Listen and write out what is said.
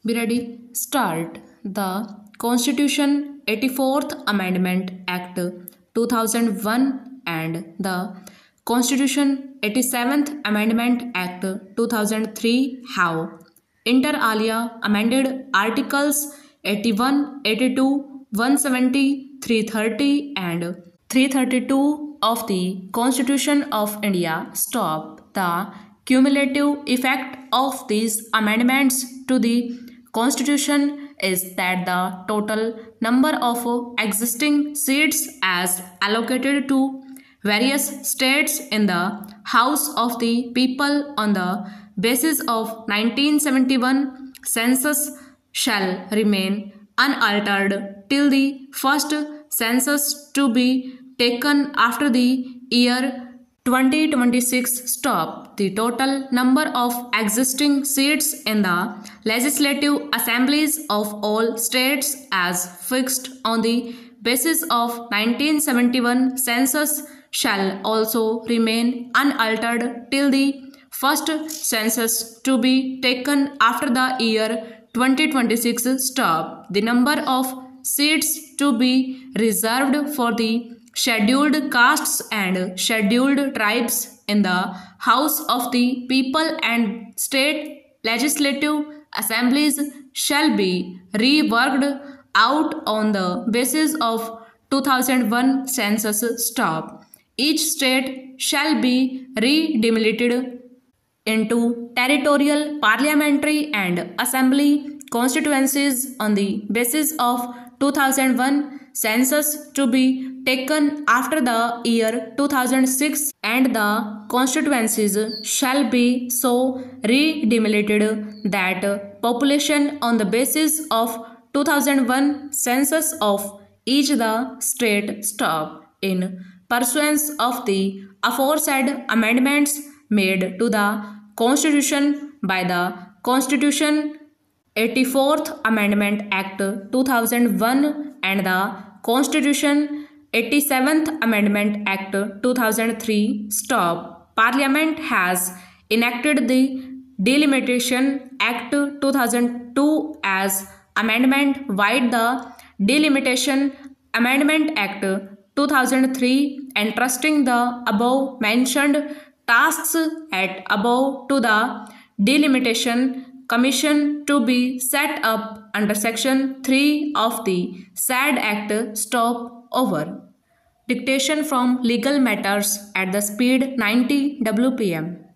Be ready. Start. The Constitution 84th Amendment Act 2001 and the Constitution 87th Amendment Act 2003 have inter alia amended Articles 81, 82, 170, 330 and 332 of the Constitution of India. Stop. The cumulative effect of these amendments to the Constitution is that the total number of existing seats as allocated to various states in the House of the People on the basis of 1971 census shall remain unaltered till the first census to be taken after the year 2026. Stop. The total number of existing seats in the legislative assemblies of all states as fixed on the basis of 1971 census shall also remain unaltered till the first census to be taken after the year 2026. Stop. The number of seats to be reserved for the scheduled castes and scheduled tribes in the House of the People and state legislative assemblies shall be reworked out on the basis of 2001 census. Stop. Each state shall be redelimitated into territorial, parliamentary and assembly constituencies on the basis of 2001 census to be taken after the year 2006, and the constituencies shall be so redelimitated that population on the basis of 2001 census of each the state. Stop. In pursuance of the aforesaid amendments made to the Constitution by the Constitution 84th Amendment Act 2001 and the Constitution 87th Amendment Act 2003. Stop. Parliament has enacted the Delimitation Act 2002 as amendment vide the Delimitation Amendment Act 2003, entrusting the above mentioned tasks at above to the Delimitation Commission to be set up under Section 3 of the said Act. Stop. Over. Dictation from Legal Matters at the speed 90 WPM.